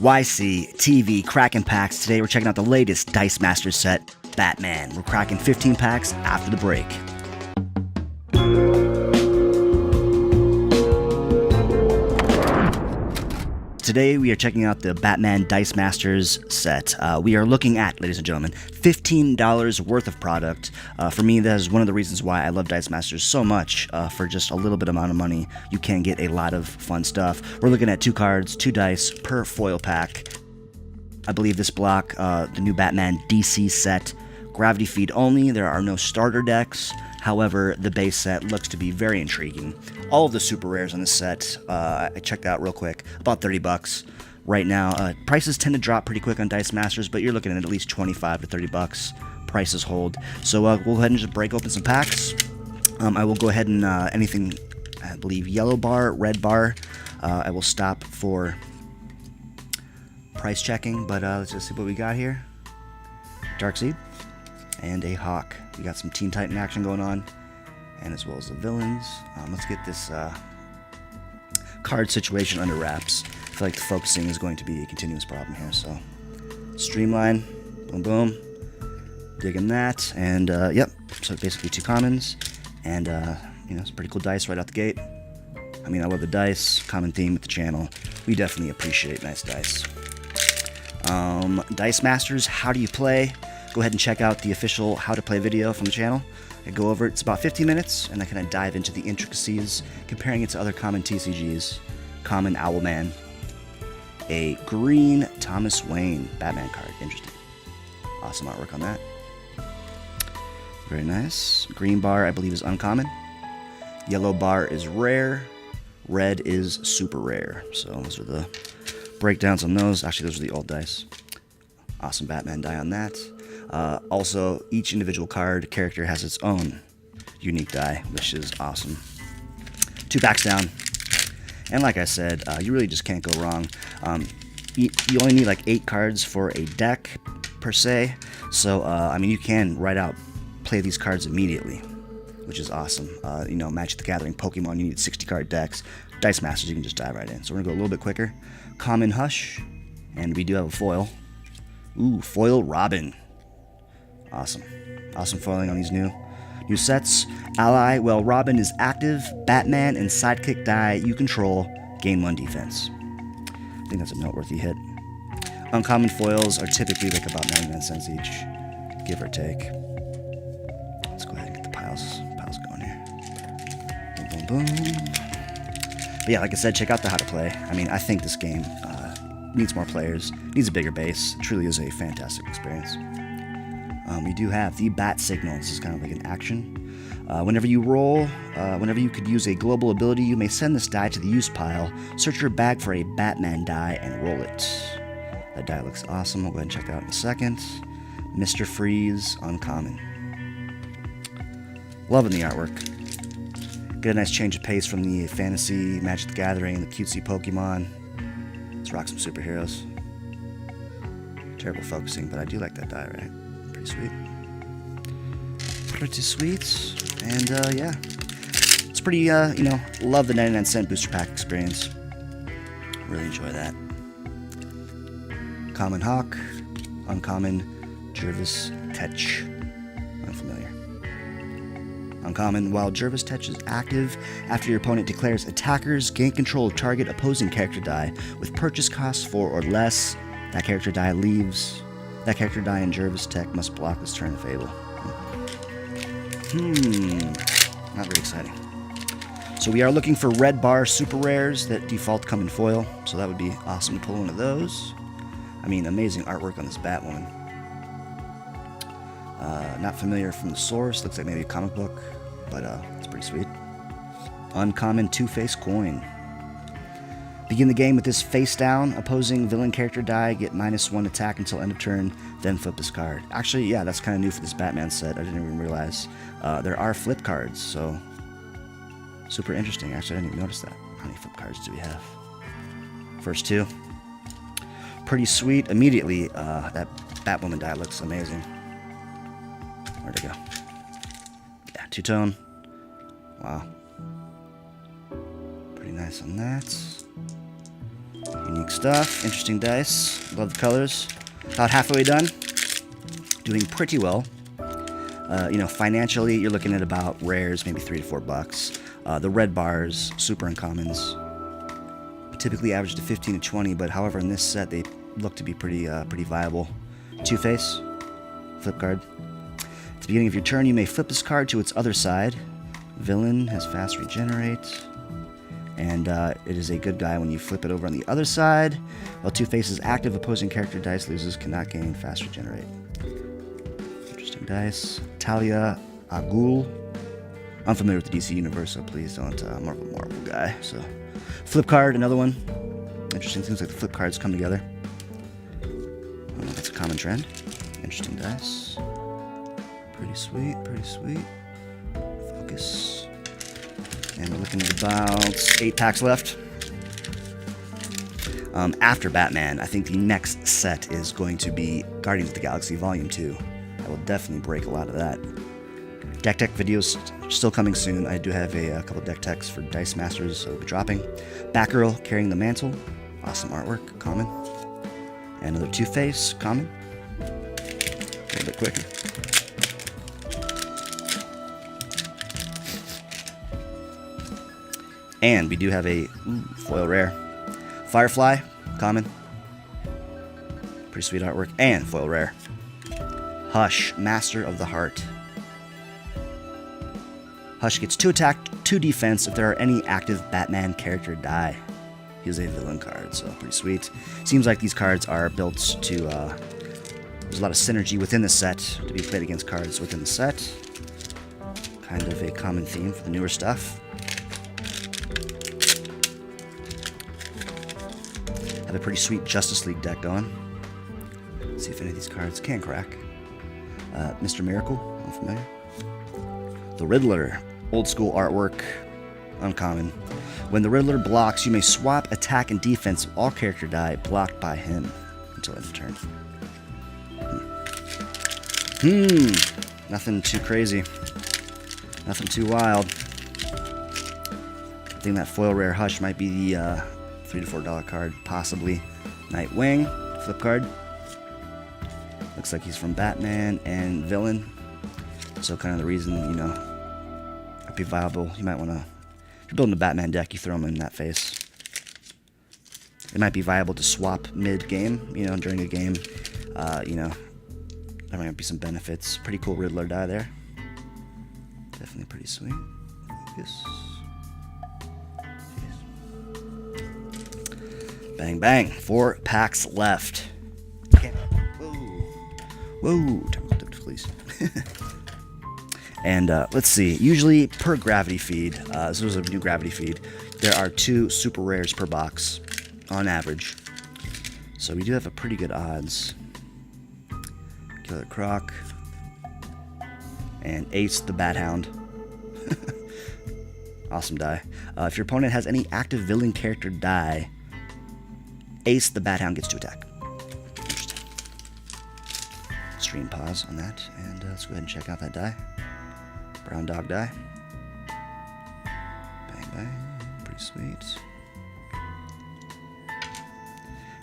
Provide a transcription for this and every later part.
YCTV Crackin packs. Today we're checking out the latest Dice Masters set, Batman. We're cracking 15 packs after the break. Today we are checking out the Batman Dice Masters set. We are looking at, ladies and gentlemen, $15 worth of product. For me, that is one of the reasons why I love Dice Masters so much. For just a little bit amount of money, you can get a lot of fun stuff. We're looking at 2 cards, 2 dice per foil pack. I believe this block, the new Batman DC set, gravity feed only. There are no starter decks. However, the base set looks to be very intriguing. All of the super rares on this set, I checked out real quick, about 30 bucks right now. Prices tend to drop pretty quick on Dice Masters, but you're looking at least 25 to 30 bucks. Prices hold. So we'll go ahead and just break open some packs. I will go ahead and anything, I believe, yellow bar, red bar. I will stop for price checking, but let's just see what we got here. Darkseid and a Hawk. We got some Teen Titan action going on, and as well as the villains. Let's get this card situation under wraps. I feel like the focusing is going to be a continuous problem here, so streamline, boom boom, digging that, and yep, so basically 2 commons, and you know, some pretty cool dice right out the gate. I mean, I love the dice, common theme with the channel. We definitely appreciate nice dice. Dice Masters, how do you play? Go ahead and check out the official how to play video from the channel. I go over it, it's about 15 minutes, and I kind of dive into the intricacies, comparing it to other common TCGs. Common Owlman. A green Thomas Wayne Batman card. Interesting. Awesome artwork on that. Very nice. Green bar, I believe, is uncommon. Yellow bar is rare. Red is super rare. So those are the breakdowns on those. Actually, those are the old dice. Awesome Batman die on that. Also, each individual character has its own unique die, which is awesome. 2 packs down. And like I said, you really just can't go wrong. You only need like 8 cards for a deck, per se. So, I mean, you can play these cards immediately, which is awesome. You know, Magic the Gathering, Pokemon, you need 60-card decks. Dice Masters, you can just dive right in. So we're going to go a little bit quicker. Common Hush, and we do have a foil. Ooh, foil Robin. Awesome. Awesome foiling on these new sets. Ally, well, Robin is active. Batman and sidekick die you control gain 1 defense. I think that's a noteworthy hit. Uncommon foils are typically like about 99 cents each, give or take. Let's go ahead and get the piles going here. Boom, boom, boom. But yeah, like I said, check out the how to play. I mean, I think this game needs more players, needs a bigger base. It truly is a fantastic experience. We do have the bat signal. This is kind of like an action. Whenever you roll, whenever you could use a global ability, you may send this die to the use pile, search your bag for a Batman die, and roll it. That die looks awesome. I'll go ahead and check that out in a second. Mr. Freeze, uncommon. Loving the artwork. Get a nice change of pace from the fantasy, Magic the Gathering, the cutesy Pokemon. Let's rock some superheroes. Terrible focusing, but I do like that die, right? Pretty sweet. Pretty sweet. And, yeah. It's pretty, you know, love the 99-cent booster pack experience. Really enjoy that. Common Hawk. Uncommon Jervis Tetch. Unfamiliar. Uncommon, while Jervis Tetch is active, after your opponent declares attackers gain control of target opposing character die with purchase costs 4 or less, that character die leaves. That character die in Jervis Tech must block this turn if able. Not very exciting. So we are looking for red bar super rares that default come in foil, so that would be awesome to pull one of those. I mean, amazing artwork on this Batwoman. Not familiar from the source, looks like maybe a comic book, but it's pretty sweet. Uncommon Two-Face coin. Begin the game with this face down. Opposing villain character die, get -1 attack until end of turn, then flip this card. Actually, yeah, that's kind of new for this Batman set. I didn't even realize. There are flip cards, so super interesting. Actually, I didn't even notice that. How many flip cards do we have? First 2. Pretty sweet. Immediately, that Batwoman die looks amazing. Where'd it go? Yeah, 2-tone. Wow. Pretty nice on that. Unique stuff, interesting dice, love the colors. About halfway done, doing pretty well. Financially, you're looking at about rares, maybe $3 to $4. The red bars, super uncommons, typically average to 15 to 20, but however, in this set, they look to be pretty viable. Two-Face, flip card. At the beginning of your turn, you may flip this card to its other side. Villain has fast regenerate, and it is a good guy when you flip it over on the other side. While Two-Face's active opposing character dice loses, cannot gain fast regenerate. Interesting dice. Talia Agul. I'm familiar with the DC universe, so please don't. I'm more of a Marvel guy. So, flip card, another one. Interesting. Seems like the flip cards come together. I don't know if that's a common trend. Interesting dice. Pretty sweet. Pretty sweet. Focus. And we're looking at about 8 packs left. After Batman, I think the next set is going to be Guardians of the Galaxy Volume 2. I will definitely break a lot of that. Deck tech videos still coming soon. I do have a couple deck techs for Dice Masters, so we'll be dropping. Batgirl carrying the mantle. Awesome artwork, common. And another Two-Face, common. A little bit quicker. And we do have a foil rare. Firefly, common. Pretty sweet artwork. And foil rare. Hush, Master of the Heart. Hush gets 2 attack, 2 defense if there are any active Batman character die. He's a villain card, so pretty sweet. Seems like these cards are built to... there's a lot of synergy within the set to be played against cards within the set. Kind of a common theme for the newer stuff. Have a pretty sweet Justice League deck going. Let's see if any of these cards can crack. Mr. Miracle, unfamiliar. The Riddler, old school artwork, uncommon. When the Riddler blocks, you may swap attack and defense of all character die blocked by him until end of turn. Nothing too crazy. Nothing too wild. I think that foil rare Hush might be the $3 to $4 card, possibly. Nightwing, flip card. Looks like he's from Batman and Villain. So kind of the reason, might be viable. You might want to, if you're building a Batman deck, you throw him in that face. It might be viable to swap mid-game, during a game. There might be some benefits. Pretty cool Riddler die there. Definitely pretty sweet. Focus. Bang, bang. 4 packs left. Whoa. Please. And let's see. Usually per gravity feed, this was a new gravity feed, there are 2 super rares per box on average. So we do have a pretty good odds. Killer Croc. And Ace the Bat Hound. Awesome die. If your opponent has any active villain character die, Ace the Bat Hound gets 2 attack. Stream pause on that, and let's go ahead and check out that die. Brown dog die. Bang, bang. Pretty sweet.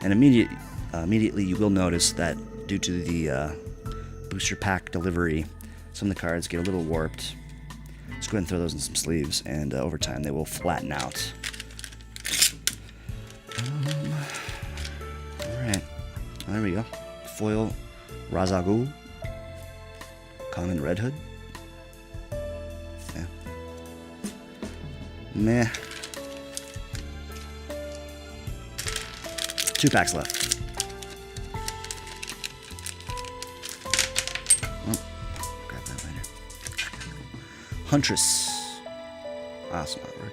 And immediately you will notice that due to the booster pack delivery, some of the cards get a little warped. Let's go ahead and throw those in some sleeves, and over time they will flatten out. Alright. There we go. Foil Razagul. Common Red Hood. Yeah. Meh. 2 packs left. Oh, grab that later. Huntress. Awesome artwork.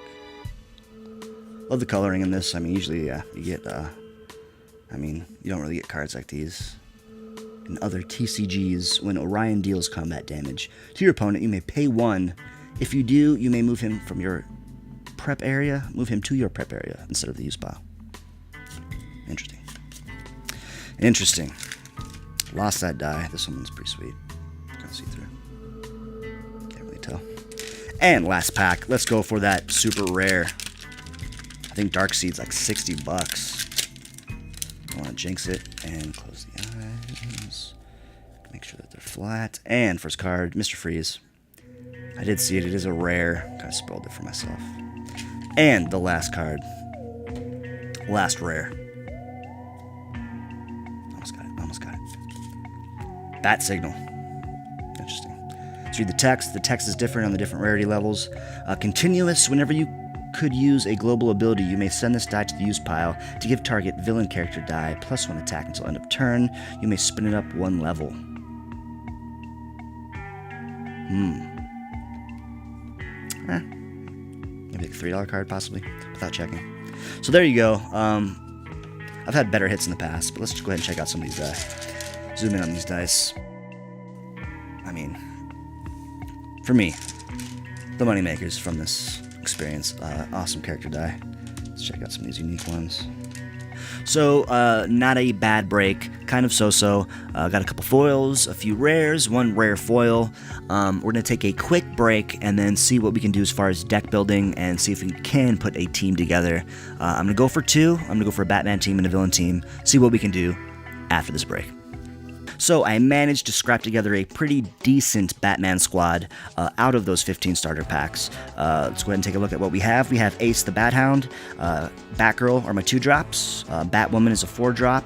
Love the coloring in this. I mean, usually, you get, you don't really get cards like these in other TCGs. When Orion deals combat damage to your opponent, you may pay 1. If you do, you may move him from your prep area, move him to your prep area instead of the use pile. Interesting. Lost that die. This one's pretty sweet. Kind of see through. Can't really tell. And last pack. Let's go for that super rare. I think Darkseid's like $60. jinx it and close the eyes. Make sure that they're flat. And first card, Mr. Freeze. I did see it. It is a rare. Kind of spoiled it for myself. And the last card. Last rare. Almost got it. Almost got it. Bat Signal. Interesting. Let's read the text. The text is different on the different rarity levels. Continuous. Whenever you could use a global ability, you may send this die to the use pile to give target villain character die +1 attack until end of turn. You may spin it up 1 level. Maybe like a $3 card, possibly, without checking. So there you go. I've had better hits in the past, but let's just go ahead and check out some of these die. Zoom in on these dice. I mean, for me, the money makers from this experience. Awesome character die. Let's check out some of these unique ones. So, not a bad break, kind of so-so. Got a couple foils, a few rares, 1 rare foil. We're going to take a quick break and then see what we can do as far as deck building and see if we can put a team together. I'm going to go for 2. I'm going to go for a Batman team and a villain team, see what we can do after this break. So I managed to scrap together a pretty decent Batman squad out of those 15 starter packs. Let's go ahead and take a look at what we have. We have Ace the Bat Hound, Batgirl are my 2 drops, Batwoman is a 4 drop,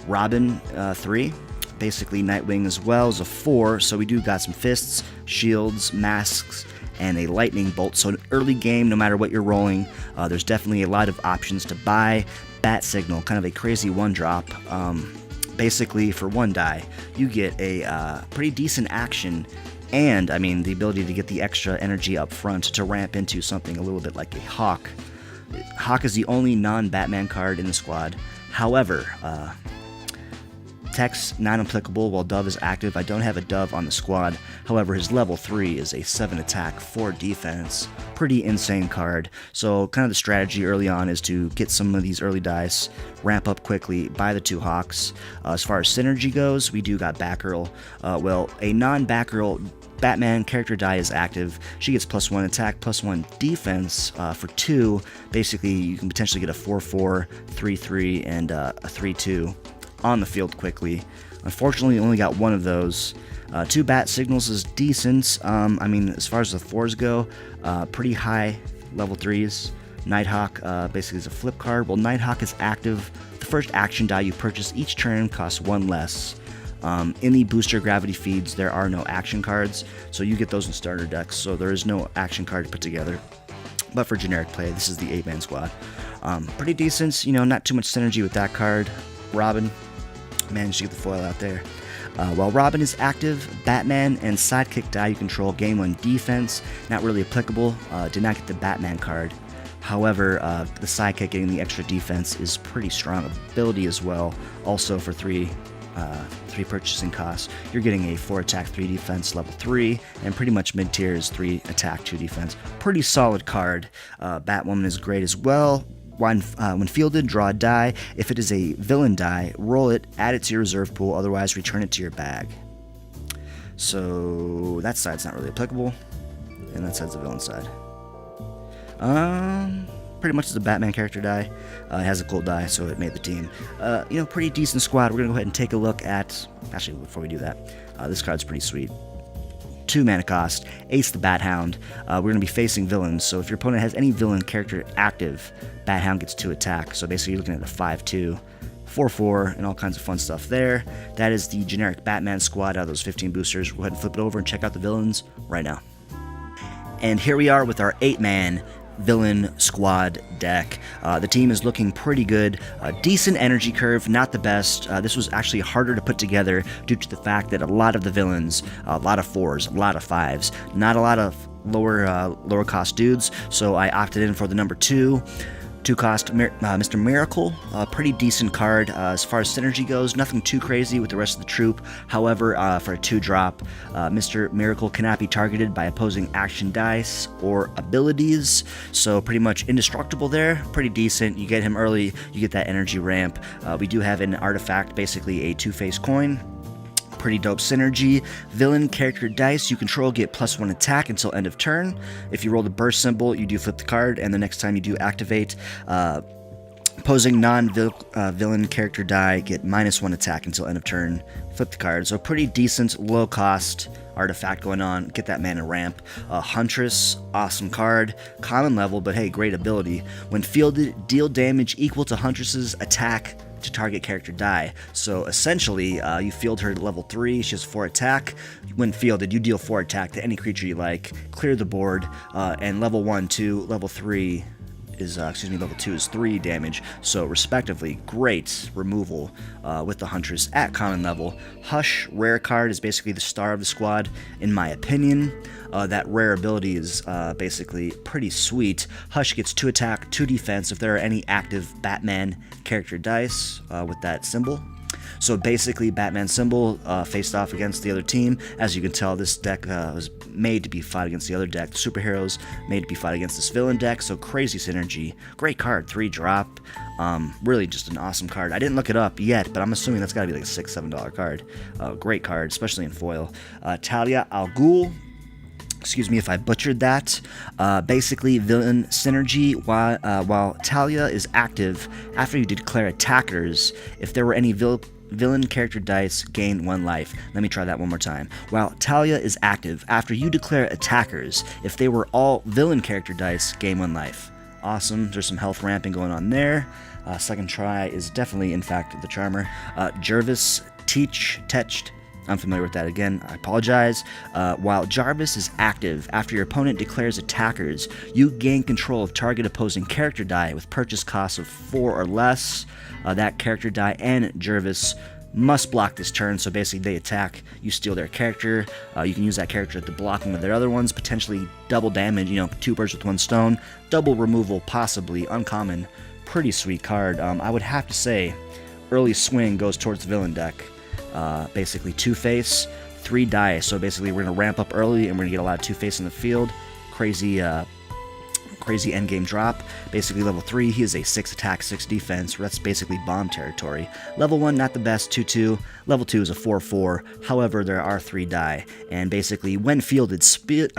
Robin 3, basically Nightwing as well is a 4, so we do got some fists, shields, masks, and a lightning bolt. So an early game, no matter what you're rolling, there's definitely a lot of options to buy. Bat Signal, kind of a crazy 1 drop. Basically, for 1 die, you get a pretty decent action, and, I mean, the ability to get the extra energy up front to ramp into something a little bit like a Hawk. Hawk is the only non-Batman card in the squad. However, Tech's non-applicable while Dove is active. I don't have a Dove on the squad. However, his level 3 is a 7 attack, 4 defense. Pretty insane card. So kind of the strategy early on is to get some of these early dice, ramp up quickly, buy the 2 Hawks. As far as synergy goes, we do got Batgirl. Well, a non-Batgirl Batman character die is active. She gets +1 attack, +1 defense for 2. Basically, you can potentially get a 4-4, 3-3, and a 3-2 on the field quickly. Unfortunately, only got 1 of those. 2 Bat Signals is decent. I mean, as far as the 4s go, pretty high level 3s. Nighthawk basically is a flip card. Well, Nighthawk is active. The first action die you purchase each turn costs 1 less. In the booster gravity feeds, there are no action cards, so you get those in starter decks, so there is no action card to put together. But for generic play, this is the 8-man squad. Pretty decent, you know, not too much synergy with that card. Robin, managed to get the foil out there. While Robin is active, Batman and Sidekick die you control gain 1 defense, not really applicable. Did not get the Batman card. However, the Sidekick getting the extra defense is pretty strong ability as well. Also for 3 purchasing costs, you're getting a 4 attack, 3 defense, level 3, and pretty much mid-tier is 3 attack, 2 defense. Pretty solid card. Batwoman is great as well. When fielded, draw a die. If it is a villain die, roll it, add it to your reserve pool, otherwise return it to your bag. So that side's not really applicable, and that side's the villain side. Pretty much is a Batman character die. It has a gold die, so it made the team. You know, pretty decent squad. We're gonna go ahead and take a look at. Actually, before we do that, this card's pretty sweet. 2 mana cost, Ace the Bat Hound. We're going to be facing villains, so if your opponent has any villain character active, Bat Hound gets 2 attack, so basically you're looking at a 5-2, 4-4, and all kinds of fun stuff there. That is the generic Batman squad out of those 15 boosters. We'll go ahead and flip it over and check out the villains right now. And here we are with our 8-man villain squad deck. The team is looking pretty good. Decent energy curve, not the best. This was actually harder to put together due to the fact that a lot of the villains, a lot of 4s, a lot of 5s, not a lot of lower cost dudes, so I opted in for the number 2 cost Mr. Miracle. Pretty decent card as far as synergy goes. Nothing too crazy with the rest of the troop. However, for a 2 drop, Mr. Miracle cannot be targeted by opposing action dice or abilities, so pretty much indestructible there. Pretty decent. You get him early, you get that energy ramp. We do have an artifact, basically a 2-face coin. Pretty dope synergy. Villain character dice you control get +1 attack until end of turn. If you roll the burst symbol, you do flip the card, and the next time you do activate, Opposing non-villain character die get -1 attack until end of turn. Flip the card. So pretty decent, low-cost artifact going on. Get that mana ramp. Huntress, awesome card. Common level, but hey, great ability. When fielded, deal damage equal to Huntress's attack to target character die. So essentially, you field her at level 3, she has 4 attack. When fielded, you deal 4 attack to any creature you like, clear the board, and level 1, 2, level 3 is, level 2 is 3 damage, so respectively, great removal with the Huntress at common level. Hush, rare card, is basically the star of the squad, in my opinion. That rare ability is basically pretty sweet. Hush gets 2 attack, 2 defense if there are any active Batman character dice with that symbol. So basically, Batman symbol faced off against the other team. As you can tell, this deck was made to be fought against the other deck. The superheroes made to be fought against this villain deck, so crazy synergy. Great card, 3-drop. Really just an awesome card. I didn't look it up yet, but I'm assuming that's got to be like a $6, $7 card. Great card, especially in foil. Talia Al Ghul. Excuse me if I butchered that. Basically, villain synergy. While Talia is active, after you declare attackers, if there were any villain character dice, gain 1 life. Let me try that one more time. While Talia is active, after you declare attackers, if they were all villain character dice, gain 1 life. Awesome. There's some health ramping going on there. Second try is definitely, in fact, the Charmer. Jervis Tetched. I'm familiar with that again. I apologize. While Jarvis is active, after your opponent declares attackers, you gain control of target opposing character die with purchase costs of 4 or less. That character die and Jarvis must block this turn, so basically they attack, you steal their character. You can use that character at the blocking of their other ones, potentially double damage, 2 birds with 1 stone, double removal, possibly, uncommon. Pretty sweet card. I would have to say, early swing goes towards the villain deck. Basically 2-face, 3 die, so basically we're going to ramp up early and we're going to get a lot of 2-face in the field. Crazy endgame drop. Basically level 3, he is a 6 attack, 6 defense. That's basically bomb territory. Level 1, not the best, 2-2. Level 2 is a 4-4. However, there are 3 die. And basically, when fielded, spin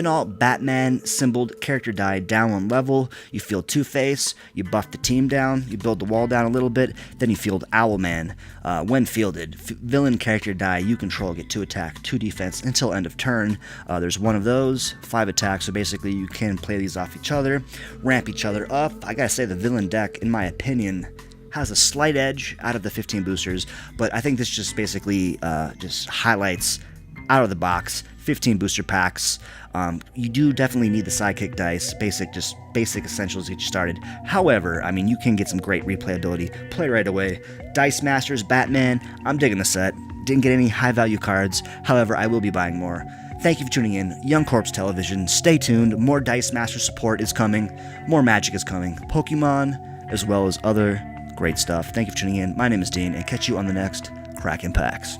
all Batman symboled character die down 1 level. You field 2-face, you buff the team down, you build the wall down a little bit, then you field Owlman. When fielded, villain character die you control get 2 attack, 2 defense until end of turn. There's 1 of those, 5 attacks. So basically, you can play these off each other, ramp each other up. I gotta say, the villain deck, in my opinion, has a slight edge out of the 15 boosters, but I think this just basically just highlights out of the box 15 booster packs. You do definitely need the sidekick dice, basic essentials to get you started. However, I mean, you can get some great replayability, play right away. Dice Masters, Batman, I'm digging the set. Didn't get any high value cards, however, I will be buying more. Thank you for tuning in. Young Corpse Television. Stay tuned. More Dice Master support is coming. More Magic is coming. Pokemon, as well as other great stuff. Thank you for tuning in. My name is Dean, and catch you on the next Crackin' Packs.